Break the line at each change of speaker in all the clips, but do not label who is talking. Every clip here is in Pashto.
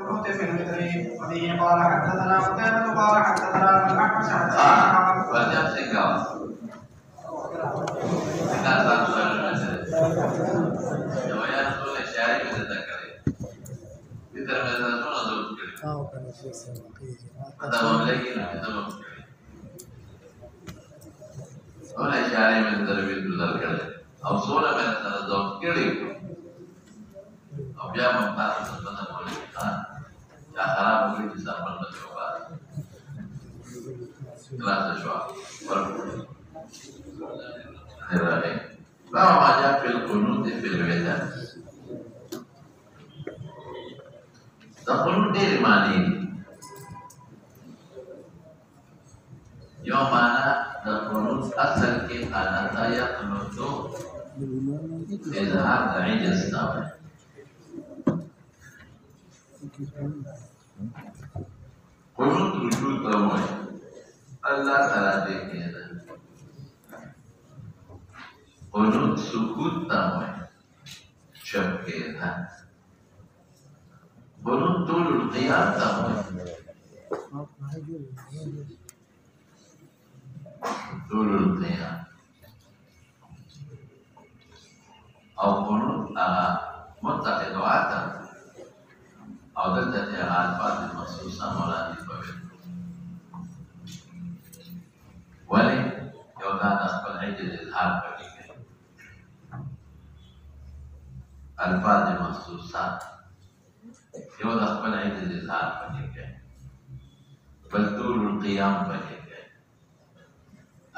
قنوت في الوتر وبه قال حدثنا قتيبة قال حدثنا الأحمس
Banyak tinggal. Tinggal satu saja. Namanya tulis syari kita kali. Kita melihat semua untuk kali. Ada lagi kita mau kali. Tulis syari kita lebih dulu kali. Awalnya kita untuk kali. Abia memang sebenarnya boleh kita. Ya karena mungkin bisa mencoba. Kelas sesuatu. ما جاء في القنوت في الوتر القنوت dari mana ini? Yang mana القنوت asal kita saya menuntut izhar dari jasad. Qunut wujud tahu Allah Taala dekhiye قنوت سکوت نماید شب کردن قنوت طول القیام نماید طول القیام او قنوت متقد وعدم او دلتا الفاظ المخصوصة مرادی ببید ولی یودان اخبر عجل اظهار ببید الفاظ مخصوصات یو د خپل عجز اظهار پکې کوي بل طول القیام پکې کوي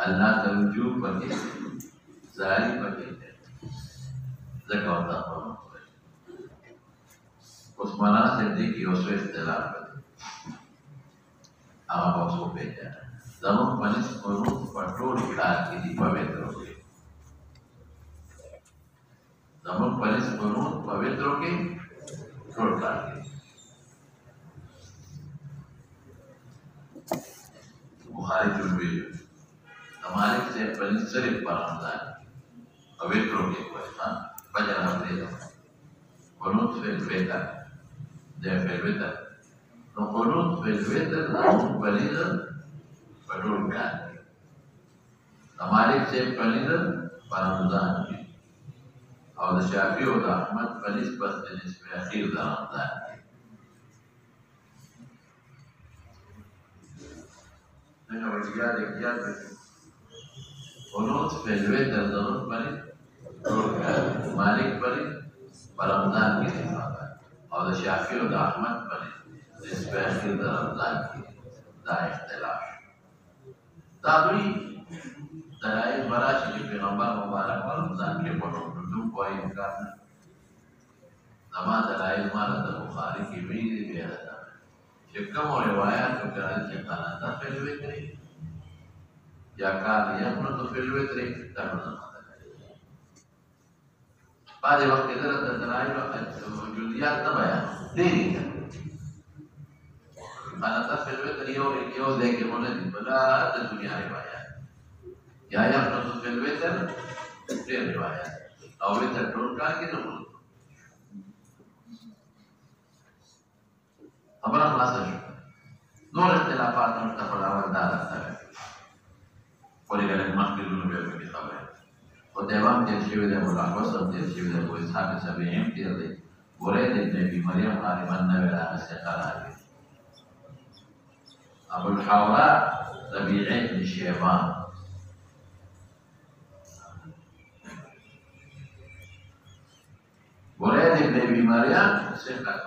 الله ته رجوع پکې زاری پکې کوي ځکه ورته کوي اوس مناسب دي کې اوس اختلاف دی هغه اوس په پیدا زموږ په نسبت په ټول کار کې دی پوهېدل زمون پولیس قانون پویترو کې ټول کار کوي بخاری جوړوي हमारे से पुलिस सिर्फ परामदार पवित्रों के कोई हाँ बजा हमने तो قانون فلويتا ده فلويتا तो قانون فلويتا नाम पलीदर पटोल का हमारे से पलीदर परामदार او د شافعي او د احمد په نسبت د نسب اخیر د رمضان دغه وجیا د اختیار د قنوت په الوتر د نور باندې ټول مالک باندې په رمضان کې او د شافعي او د احمد باندې نسب اخیر د رمضان کې دا اختلاف دا دوی دلائل براشي چې پیغمبر مبارک په رمضان کې پټو کوئی امکان نه زما دلائل مال د بخاری کې ویلي دی راځه چې کوم روایت وکړل چې قناعت په لوي یا کار یې په تو په لوي ترې دا نه باندې وخت کې درته دلائل او جزئیات نه بیان دي قناعت په لوي ترې یو ځای کې مونږ بلا د دنیا روایت یا په تو په لوي ترې روایت او ویته ټول کار کې نه وو خبره خلاصه شو نور اختلافات نور تفاوت دار سره ولې ګل مخکې نو به کې خبره او دیوام دې شوی د ملاقات سره دې شوی د کوئی صاحب سبعین کې دی ګورې دې نبی مریم غالبا نه ویل هغه قرار دی ابو الحوراء ربيعي بن شيبان بريد بن ابي مريم ثقة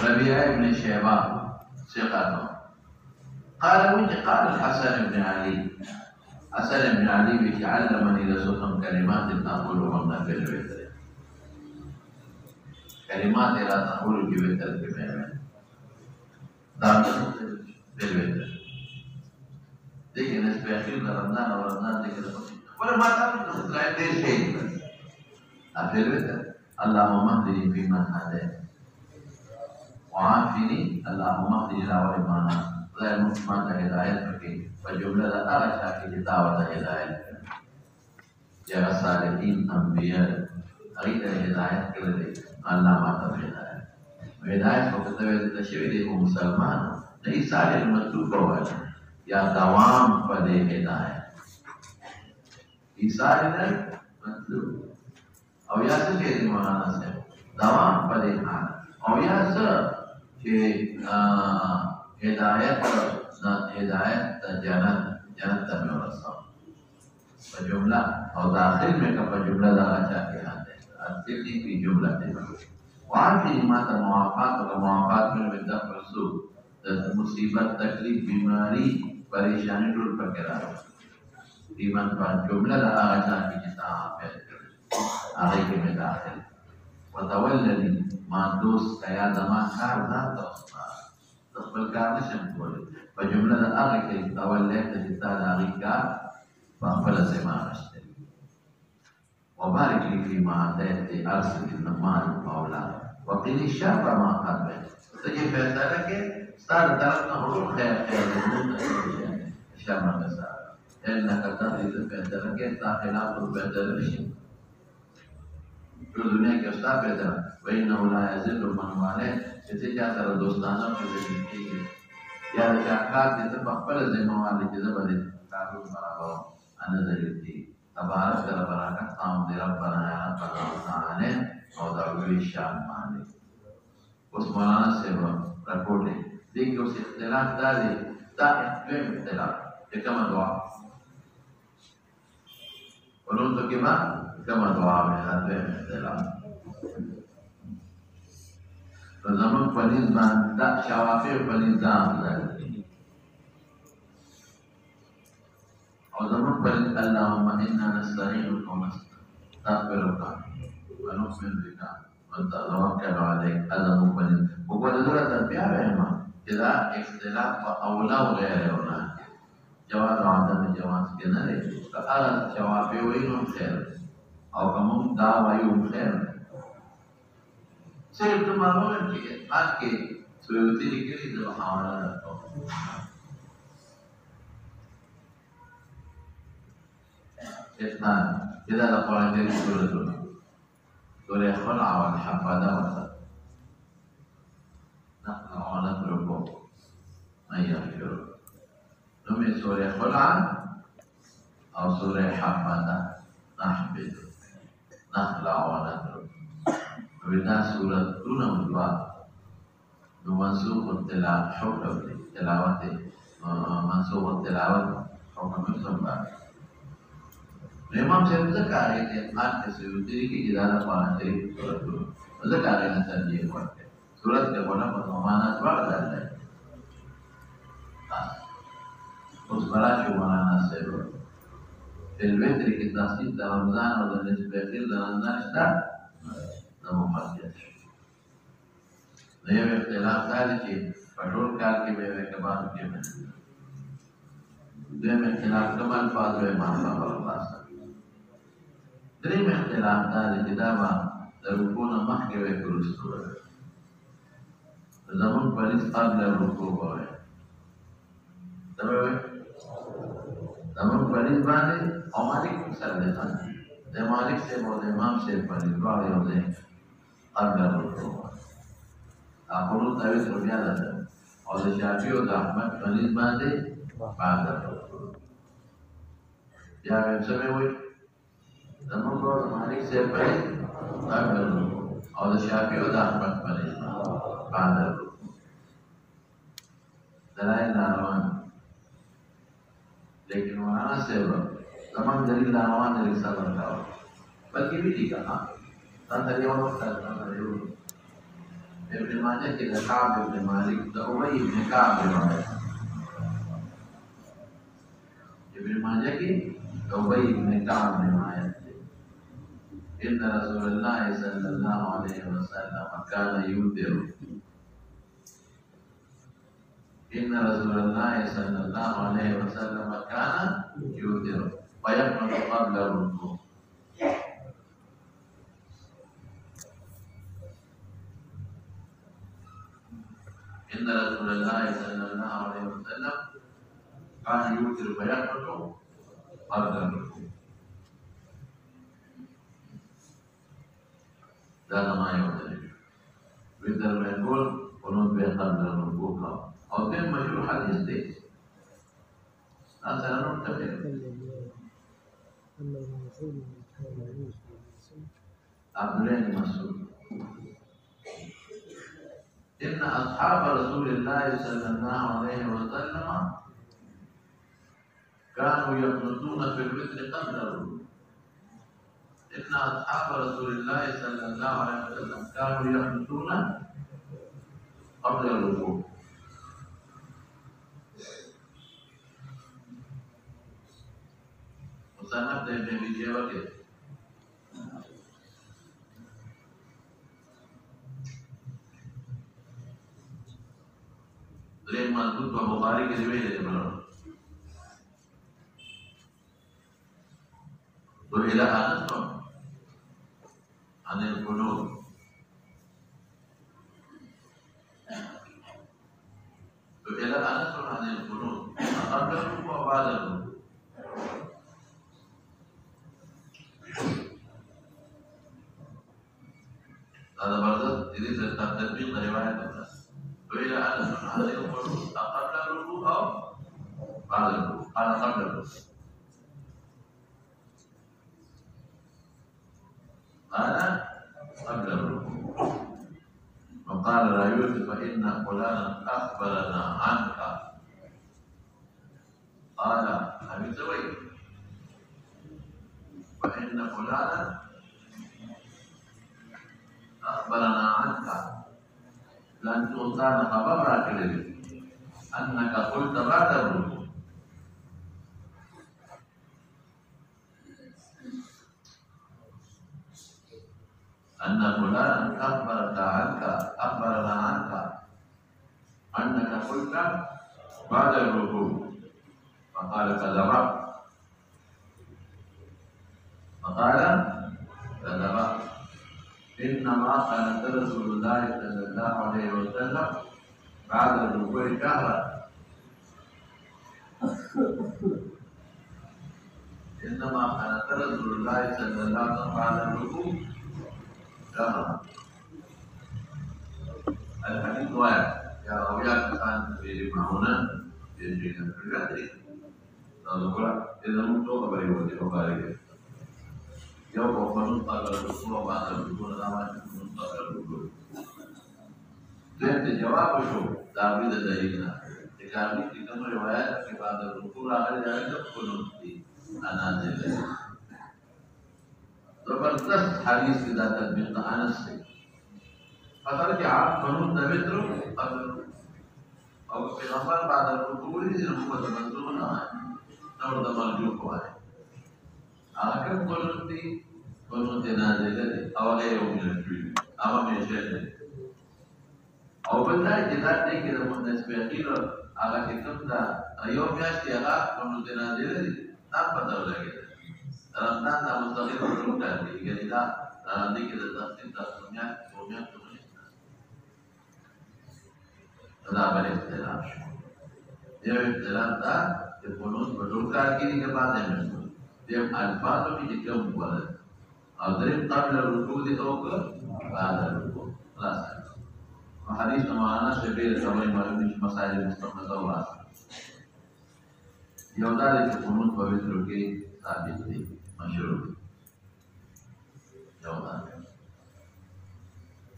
ربيعي بن شيبان ثقة قال الحسن بن علي حسن بن علي علمني رسول كلمات تقولهن في الوتر كلمات لا تقول في الوتر بمعنى في الوتر लेकिन इस पे आखिर रमजान और रमजान लेकर और माता ने दे शेख आखिर में अल्लाहुम्मा हदनी फीमा हदे वआफिनी अल्लाहुम्मा हदनी ila mana la musman la hidayat bagi wa jumlah la arasha ki da'wat hidayat یا صالحین انبیاء هغوی ته هدایت کړی دی الله ماته هدایت هدایت خو که ته ورته شوي دی خو مسلمان نه ایثار المطلوب به وایي یا دوام په دې هدایت ایثار المطلوب او یا څه چې دی مولانا صاحب دوام په دې حال او یا څه چې هدایت جنت ته مې ورسوه په جمله او داخل میں کا په جمله دا اچھا کې آتے اصل کی بھی جمله ته واقعي ما ته موافقات او موافقات میں د رسول د مصیبت تکلیف بیماری پریشانی ټول پکې راځي ایمان په جمله دا اچھا کې چې تاسو هغه کې مې داخل وتولني ما دوست کیا زمان کار ذات خپل کار نشم کولی په جمله دا هغه کې تولني چې تاسو هغه کار فأقبل زمان اشتري وبارك لي فيما آتيت أرسل النمان وأولاد وقني الشر ما قدمت تجي فيصلة کے استاد طرفنا حضور خير الشر ما مسار إنك تدري فيصلة کے خلاف الفيصلة الشر شو دنیا کے استاد فيصلة وإنه لا يزل من واليه ستجا ترى دوستانا في یا چاکات دې ته خپل ذمہواری دې زبر کارو برابر انا ذلتي تبارك بركات قام ربنا يا ربنا وتعالى او دعوی شان مانے اس مولانا سے رپورٹ ہے دیکھیں اس اختلاف داری دا اختلاف کما دعا قلون تو کما کما دعا میں اختلاف زمان پنیز بان دا شوافی پنیز دام داری او زمان پنیز اللهم انا نستعینك ونستغفرك ونؤمن بك ونتوكل عليك هذا زمان پنیز وقال دولة تنبیع رحمه اذا اختلاف اولا وغیر اولا جواز وعدم جواز کے نہ رہے فقال شوافی وینم خیر او کمون دا ویوم خیر صرف تو معلوم ہے کہ آج کے سویوتی لکھے تو حوالہ رکھتا ہوں اتنان جدا لقرآن تیری سورة خلع والحفادة وسط نقلع ونتركه من يغفر نمي سورة خلع أو سورة حفادة نحبد نخلع ونتركه وبدا سورة دون مدوى منسوخ التلاوة حكم تلاوته منسوخ التلاوة حكم يسمى امام صاحب ذکر رہے تھے آج کے سیوتی کی ادارہ قرآن شریف سورت ذکر رہے ہیں ترجیح کرتے سورت کے بنا پر ممانات بڑھ جاتا ہے اس بڑا شمانا سے الوتر کی تصدیق در رمضان اور در نصف اخیر در رمضان اشتا نمومتیت نئے اختلاف داری چی پٹول کار کی بیوے کبان کی میں دوے میں اختلاف کمال فاضوے مانفا پر اللہ سا دریم اختلاف داری کتابا درکون محکے وے کرستو ہے زمان پولیس قبل رکو ہوئے زمان پولیس باندے او مالک سر دیتا دے مالک سے بود امام سے پولیس باندے ہو دے قبل رکو ہوئے اپنو تاویز ربیہ داتا اور دے شافی و دا احمد پولیس باندے بعد رکو یا ویب ہوئی زمان کو مالک سے پولیس قبل رکو اور دے شافی و دا احمد پولیس بعد رکو دلائل داروان لیکن مولانا سے تمام دلیل داروان نے رکسا بنتا ہو بلکہ بھی نہیں کہا تنتریون وقت تنتریون ابن ماجہ کی لقاب ابن مالک دعوی ابن کعب روایت ابن ماجہ کی دعوی ابن کعب روایت ان رسول اللہ صلی اللہ علیہ وسلم کان یوتر إن رسول الله صلى الله عليه وسلم كان يوتر ويقنط قبل الركوع إن رسول الله صلى الله عليه وسلم كان يوتر ويقنط قبل الركوع دا ما یو دی ویتر منګول قنوت به قبل الركوع او دې مشهور حدیث دی اصلا نو ته عبد الله بن مسعود إن أصحاب رسول الله صلى الله عليه وسلم كانوا يقنطون في الوتر قبل الركوع. إن أصحاب رسول الله صلى الله عليه وسلم كانوا يقنطون قبل الركوع. وسنة ابن أبي شيبة دریم مضبوط و بخاری کی روایت ہے بلو تو الى انس عن القنوت تو الى انس عن القنوت قبل الركوع وبعد الركوع هذا برضه دې سره تطبیق روایت ده وإلى أن هذه القنوت قبل الركوع أو بعد الركوع قال قبل الركوع قال قبل الركوع وقال لا يوسف فإن فلانا أخبرنا عنك قال أبي سويد فإن فلانا أخبرنا عنك لأن تغطان خبر راكلي أنك قلت بعد الركوع أن فلانا أخبرنا عنك أنك قلت بعد الركوع فقال كذبت إنما كان رسول الله صلى الله عليه وسلم بعد الركوع شهرا إنما كان رسول الله صلى الله عليه وسلم بعد الركوع شهرا الحديث واحد يا أولياء كان في معونة في شيء في الجدري نقول إذا ممتوق بريوتي وبارك يوم وقنون قبل الركوع وبعد الركوع نعمل قنون قبل الركوع. لأن الجواب شو؟ تعبير دليلنا. تكامل كم روايات في بعد الركوع آخر جاهز قنون دي أنا دليل. زبردست حديث كذا تطبيق أنس से. पता कि आप قنون नबित्र قبل और पैगंबर بعد الركوع ही रसूल मंसूर ना है. नवर दमल जो को है. आखिर قنوتي قنوت نازله او غير من الجن او من شيء او بالله جدا دې کې د متسبقین هغه کوم دا یو میاشتې هغه قنوت نازله دي دا پته ولګي رمضان دا مستقیم شروع کړي یعنی دا دې کې د تفصیل تاسو نه دا باندې اختلاف شو یو اختلاف دا چې قنوت په ټول کار کې نه باندې دیم الفاظو کی جکم ولد او دریم قبل الرکوع دی او بعد الرکوع خلاص حدیث مولانا شبیر سوای معلوم نش مسائل مستقبل او واسه یو دا چې قنوت په وتر کې ثابت دي مشروع یو دا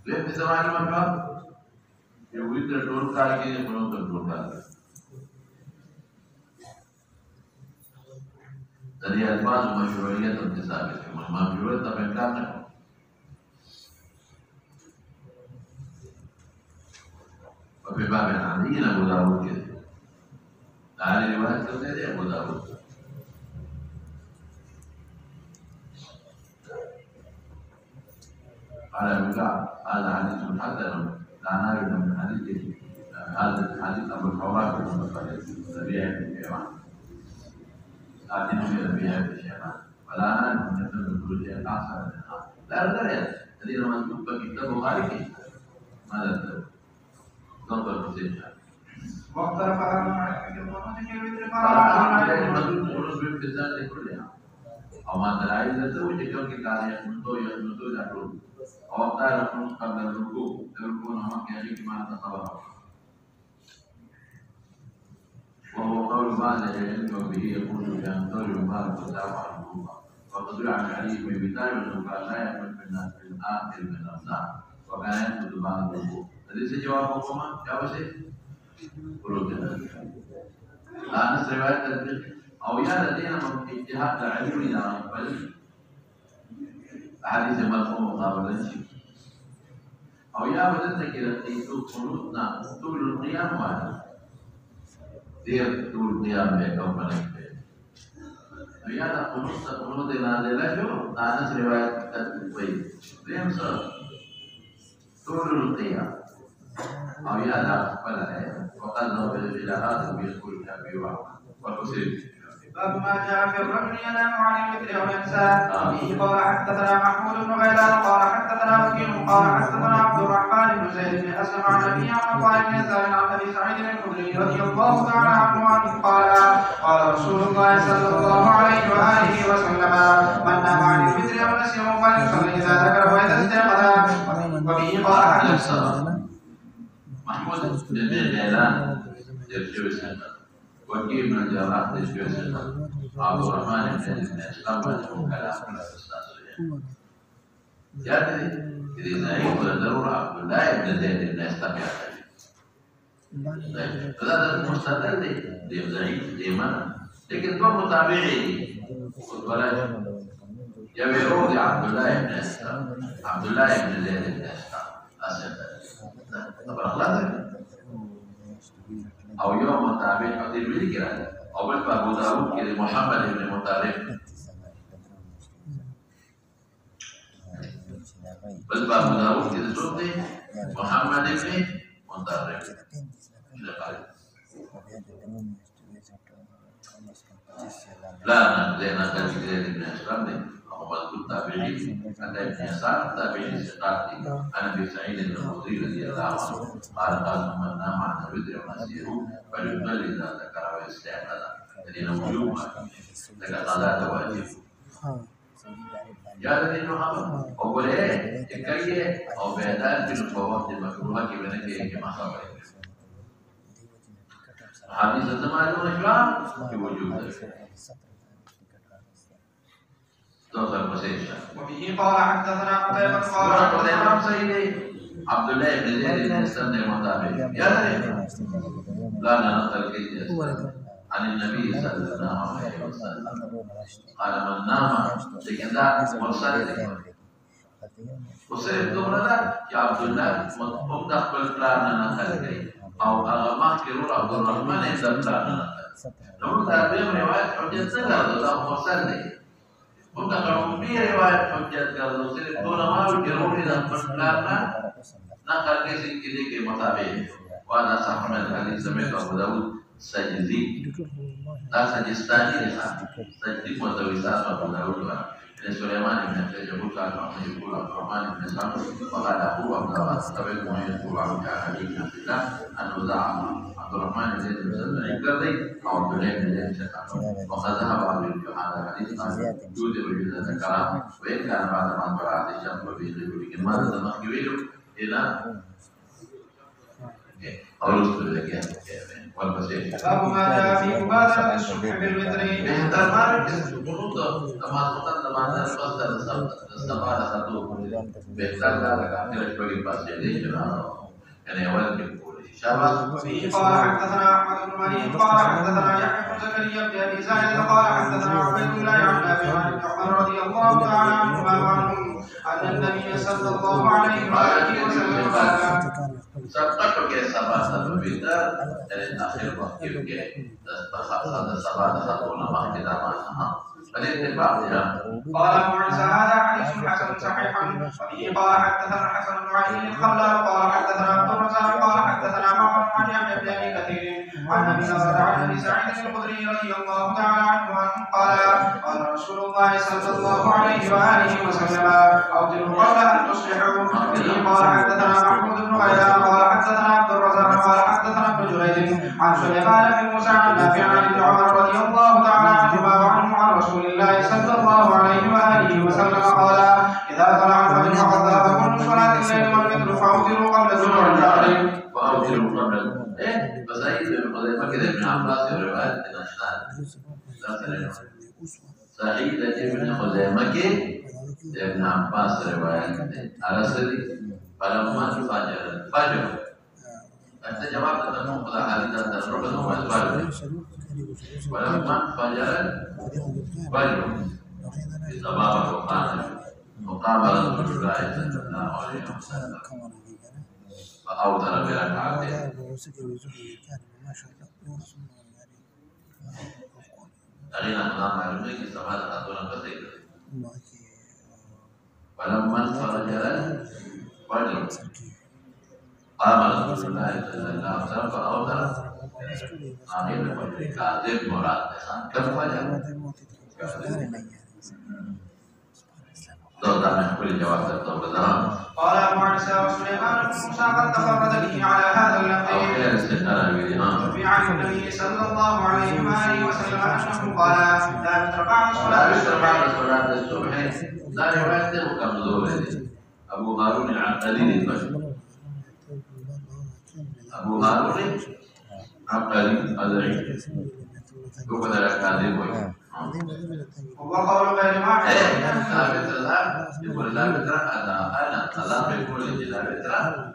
دیم څه معلومه کړه یو وتر ټول کار کې قنوت ټول کار dari alfaz masyru'iyat ثابت है मामूलियत तब इनकार न وفي باب العادي أبو داود كده تعالي رواية كده أبو داود قال ابن كعب هذا حديث حسن لا نعرف من حديث هذا الحديث أبو الحوار بن ربيعة بن شيبان لكن من ربيعة بن شيبان ولا نعرف من الخروج الأعصر منها لا أدري الذين مكتوب كتاب البخاري ماذا تدري؟ نظر مسجد
واختلف على معرفة القنوت في الوتر
أو ما ترى إذا سويت كم كاريا منتو يا منتو يا تقول أو تا وكان القنوت قبل الركوع الركوع هناك يجب ما تصور وهو قول بعض العلم وبه يقول بأن قول مبارك وتابع الركوع وقد روى عن علي بن ابي طالب انه قال لا يكون في الناس في الاخر من الرمضان وكان يسجد بعد الركوع. الذي جوابه جواب شيء قلوب لا نص روايه الفقه او يا لدينا من اجتهاد العلم الى بل حديث مرفوع مقابله او يا بدل كده قلوبنا طول القيام واحد دير طول القيام بينهم وبين ويانا قنوت نازلة شو؟ ناس رواية البيت ليه صار؟ طول القيام أو يانا فلا وقد ذهب إلى هذا ويقول كافي والحسين
باب ما جاء في الرجل ينام عن الوتر وينسى فيه قال حدثنا محمود بن غيلان قال حدثنا وكيع قال حدثنا عبد الرحمن بن زيد بن اسلم عن ابي عن عطاء بن يسار عن ابي سعيد الخدري رضي الله تعالى عنه قال رسول الله صلى الله عليه واله وسلم من نام عن الوتر او نسيه فليصلي اذا ذكر واذا استيقظ وبه قال حدثنا
محمود بن غيلان يرجو سنه وكيل من الجراح تشبيه سنة عبد الرحمن بن اسلام كلام الاستاذ يعني إذا زعيم ولا ضرورة عبد الله بن زيد بن اسلام يعني هذا المستدل دي زعيم دي mana لكن هو متابعي ولا يبيعون عبد الله بن اسلام عبد الله بن زيد بن اسلام أسد طبعا أو يوم متابع أو تلميذ كذا أو بل أبو داود كذا محمد بن مطرف بل أبو داود كذا صوتي محمد بن مطرف لا زينا كذا زيد بن أسلم ده أو مذكور تابعي أنا ابن يسار تابعي سقاطي أنا ابن سعيد الخدري رضي الله عنه قال من نام عن الوتر ونسيه فليصلي إذا ذكر واستيقظ الذين وجوبا لك قضاء واجب يا الذين آمنوا أقول إيه كي أو بيدان في الفوات المكروهة كي بنك كما خبر حديث الزمان الإسلام في وجوب ذلك
وبه قال حدثنا قتيبة
قال سيدي عبد الله بن زيد بن اسلم المطابع يا لا نقل كيد عن النبي صلى الله عليه وسلم قال من نام لكن ذا مرسل وسيد دورنا يا عبد الله مطلق بالبلان نقل كيد او اغمى كرور عبد الرحمن اذا بلان نقل لو تابعين رواية حجة نقل ذا مرسل Untuk kalau riwayat hujjat kalau sini dona mau jeruni dan berkelana nak kali sini ke matabe wala sahman kali sampai Abu Dawud sajdi dan sajistani ni sajdi mutawisat Abu Dawud ini Sulaiman bin Tajabul kalau menyebut Rahman bin Sam maka Abu Dawud tapi kemudian pulang ke hadis kita anu za'am Abdurrahman bin Zaid bin Aslam ikradai Abdullah bin Zaid bin Aslam maka zahab Abu Dawud hadis يوجد وجود الكلام وإن كان بعد ما طلعت الشمس وبين ماذا تمخيل إلى أرسل لك والبصير.
باب ما جاء في مبادرة الصبح بالوتر.
Tertarik menurut termasukkan teman-teman pasal sama satu besar dalam kira sebagai pasien ini jelas karena awal dimulai.
وفيه قال حدثنا احمد بن مني قال حدثنا يحيى بن زكريا بن ابي سعيد قال حدثنا عبيد الله عن نافع عن عمر رضي الله تعالى عنهما وعنهم ان النبي صلى الله عليه واله وسلم قال
Sabtu ke sahabat berbeda dari akhir waktu ke sahabat satu nama kita mana. Ini ya.
قال ابو عيسى هذا حديث حسن صحيح وفيه قال حدثنا حسن بن علي الخلال قال حدثنا عبد الرزاق قال حدثنا معمر عن يحيى بن ابي كثير عن ابي هريره عن ابي سعيد الخدري رضي الله تعالى عنه قال قال رسول الله صلى الله عليه واله وسلم اوتروا قبل ان تصبحوا وفيه قال حدثنا محمود بن غيلان قال حدثنا عبد الرزاق قال حدثنا ابن جريج عن سليمان بن موسى عن نافع عن ابن عمر رضي الله تعالى عنهما وعنهم عن رسول الله صلى الله عليه واله وسلم قال اذا طلع الفجر فقد ذهب كل صلاة الليل والوتر فأوتروا قبل طلوع الفجر.
فأوتروا قبل فسعيد بن حذيفة كده ابن عباس روايات الأشهاد سعيد بن حذيفة كده ابن عباس روايات على سري فلما فجر الفجر أنت جواب تنقل حديث الركن والفجر ولما فجر الفجر بسبب مقابلة رسول الله صلى الله عليه وسلم فأوتر بركعتين أغنى الله معلومة استفاد أطولا بسيطة فلما فجر الفجر قام رسول الله صلى الله عليه وسلم فأوتر آمين كاذب مراد كم فجر
قال أبو عيسى وسليمان بن موسى قد تفرد به على هذا اللفظ في عن النبي صلى الله عليه وآله وسلم أنه قال لا يتر بعد
صلاة الصبح لا يرتب كمزور أبو هارون العقلي أبو هارون عقلي الأزعي يقول لك هذه
وقول غير واحد
يقول لا بترى أنا الله يقول لا بترى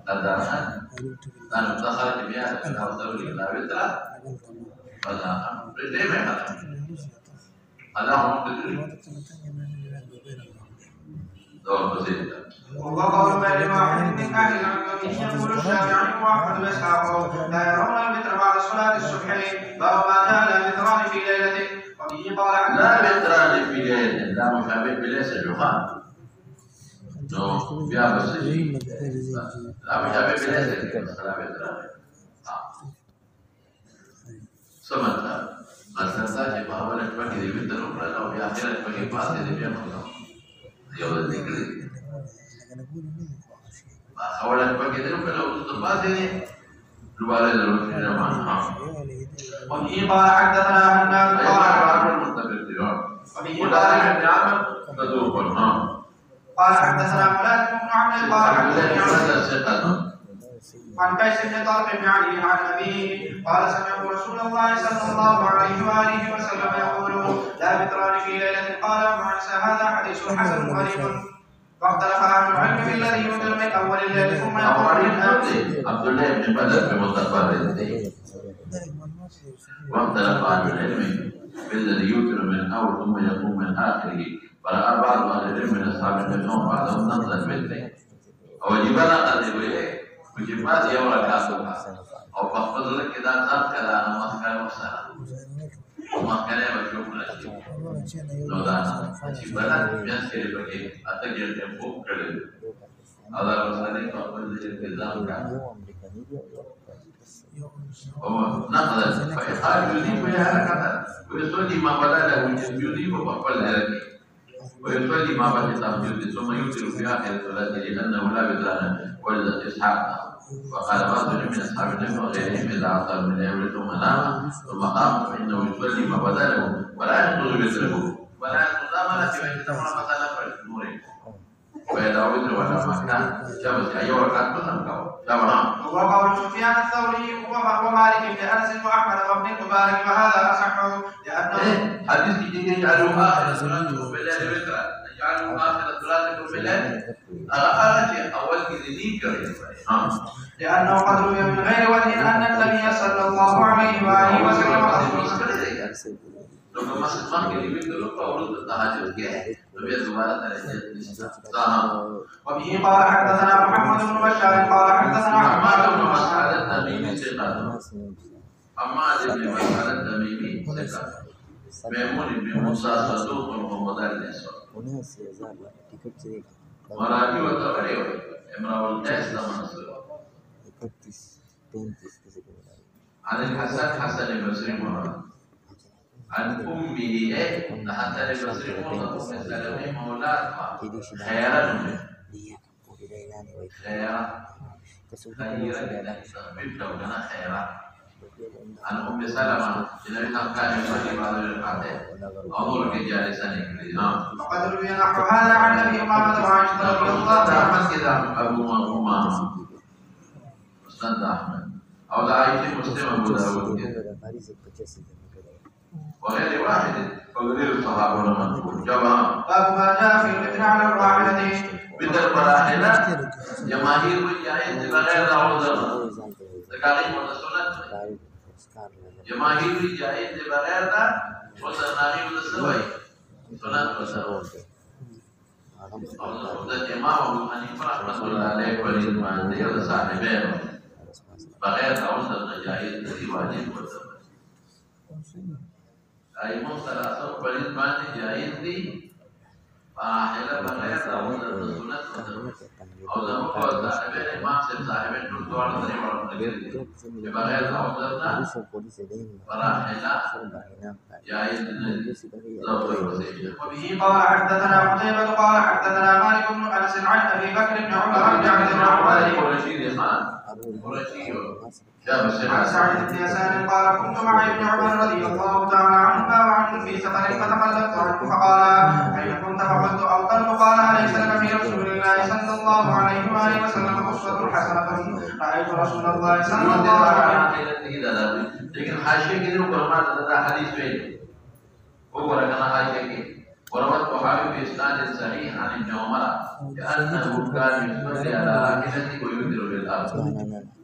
أنا دخلت بها أنا أقول لا بترى فلا ليه ما هذا هذا هو بدري دور بسيطة
وقول غير واحد من أهل العلم يقول الشافعي وأحمد وإسحاق لا يرون الوتر بعد صلاة الصبح باب ما جاء الوتران في ليلة وبه قال
لا بترى في ليلة لا مشابه بليس الجمعة نو بيا بس لا مشابه بليس لا بترى سمعت مثلا جب أولا تبكي دي بنت الأخرى أو في آخرة تبكي بعض دي بيا مكان يوم الذكر أولا تبكي دي الأخرى لو تطبع دي الوالد الوالد الجماعة
وبه قال حدثنا هناد قال حدثنا مولاد بن عمرو قال حدثنا عن قيس بن طارق بن علي عن أبيه قال سمعت رسول الله صلى الله عليه وآله وسلم يقول لا بتران في ليلة. قال أبو عيسى هذا حديث حسن غريب واختلف أهل العلم في الذي يوتر من أول الليل ثم يقول من
عبد الله بن بدر بمتفرد واختلف أهل العلم في الذي يوتر من أول ثم يقوم من آخره فرأى بعض أهل العلم من أصحاب النبي بعضهم نقل البيت أو جبنا قد إليه وجبات يوم الكاسب أو فقد لك إذا كان كذا أنا ما كان وسنا وما كان يشوف الأشياء لو ده جبنا ينسي بقى أتجر تنفو كله هذا مسألة فقد الالتزام كان نقل فيقال يذيب إلى كذا ويصلي ما بدا له يذيب وقبل ذلك ويصلي ما بعد تهجد ثم يوتر في آخر الصلاة لأنه لا بدران ولد إسحاق وقال بعض من أصحاب النبي وغيرهم إذا أعطى من الأمر ثم نام ثم قام فإنه يصلي ما بدا له ولا ينقض وتره ولا ينقض لا ملك ويتمر مثلا فالنور وإذا وتر ولا مكان شمس أيوة كان تنقض شمس
وقول سفيان الثوري ومالك بن أنس وأحمد وابن المبارك وهذا أصح لأنه
حديث كتير يجعلوا آخر صلاتكم بالليل وترا يجعلوا آخر صلاتكم بالليل أغلى أول كذي
لأنه قد روي من غير وجه أن النبي صلى الله عليه وآله وسلم
لو masuk makin ini dulu kalau tahajud ke lebih semangat dari saham.
وبه قال حدثنا محمد بن بشار قال حدثنا
حماد بن مسعود التميمي ثقة. حماد بن مسعود التميمي ثقة. ميمون بن موسى صدوق ومدرس. مراجع وتبرير. امرأة القيس لمنصور. عن الحسن حسن البصري مراد. عن أمه حتى البصري مراد أم سلمة مولاتها خيرا خيرا خيرا بنت ولنا خيرا عن أم سلمة الذي كان يصلي بعد الركعتين أظن في جالسا يقول نعم.
وقد روي نحو هذا عن ابي امامه وعائشه رضي الله عنها.
مسجد أبو أمامة مسند أحمد أو عائشة مسلم أبو داود وغير واحد وغير الصحابة المنقول جماعة.
باب ما جاء في الابن على الراحلة.
بدر براحلة جماهير والجاهل بغير عذر تكاليف والسنة جماهير والجاهل بغير والسنة والسوي سنة والسوي الإمام أبو حنيفة رحمة الله عليه والإمام ديال صاحبين بغير عذر الجاهل الذي واجب والسوي أيمون ثلاثة والإمام جاهل دي فاحلة بغير عذر السنة أو ذنب صاحبين إمام صاحبين دكتور dari orang negeri bagaimana awalnya فراحلة جاهل
وبه قال حدثنا قتيبة قال حدثنا مالك بن أنس عن أبي بكر بن عمر بن عبد الرحمن عن سعيد بن يسار قال كنت مع ابن عمر رضي الله تعالى عنهما وعنه في سفر فتخلفت عنه فقال أين كنت فقلت أوطنت قال أليس لك في رسول الله صلى الله عليه وآله وسلم أسوة حسنة رأيت رسول الله صلى الله عليه وسلم.
लेकिन हाशिए के लिए फरमान दादा हदीस में वो वरकना हाशिए के वरवत वहाबी भी इस्नाद सहीह عن ابن عمر كأنه كان يصلي على راحلته وينذر بالأرض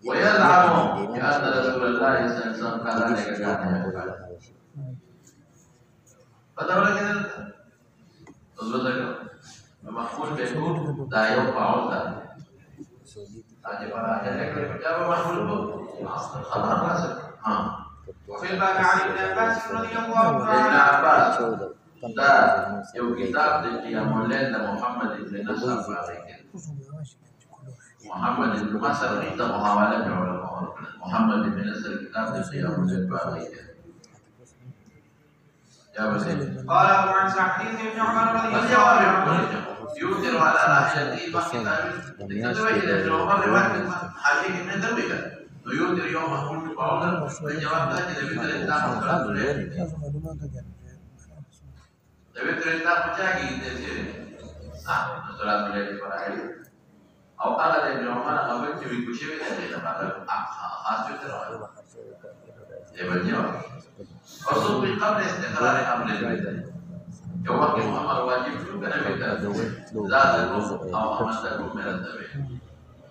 ويزعم بأن رسول الله صلى الله عليه وسلم قال ذلك كان يفعل فتقول كده تظبط مقبول بيقول لا ينفع ذلك هذه براحل لكن الكتاب مقبول خبر حسن
وفي الباب عن ابن عباس رضي الله
ابن
عنه
عباس ده يو كتاب دي مولانا محمد بن نصر محمد بن نصر ده محاولة بعلماء محمد بن نصر كتاب دي مولانا يا بسيط
قال أبو عيسى حديث ابن عمر رضي الله عنه
يؤثر على راحلته فكتاب تكتب إلى ابن عمر رواية حديث من ذنبك ويؤثر يوم أقول بعضا الجواب ده إذا بيت الإسلام صلاة الليل إذا بيت الإسلام مجاهي تسير صلاة الليل فرائل أو أغلى ابن عمر أو بيت بيكوشي بيت خاص بيت الجواب وصل قبل استقرار أمر البيت يوم محمد واجب كان بيت زاد الروح أو أمسكم من الذبح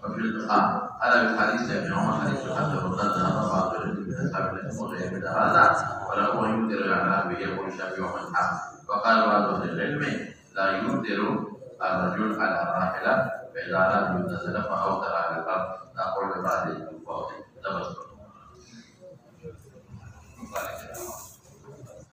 وفي الإلقاء على الحديث ابن عمر حديث حتى وقدنا بعض من أصحاب الأمور من هذا وله ينذر على به يقول الشافعي ومن حق وقال بعض أهل العلم لا ينذر الرجل على الراحلة فإذا لم ينزل فأوتر على الأرض نقول بعد الوقت تبصر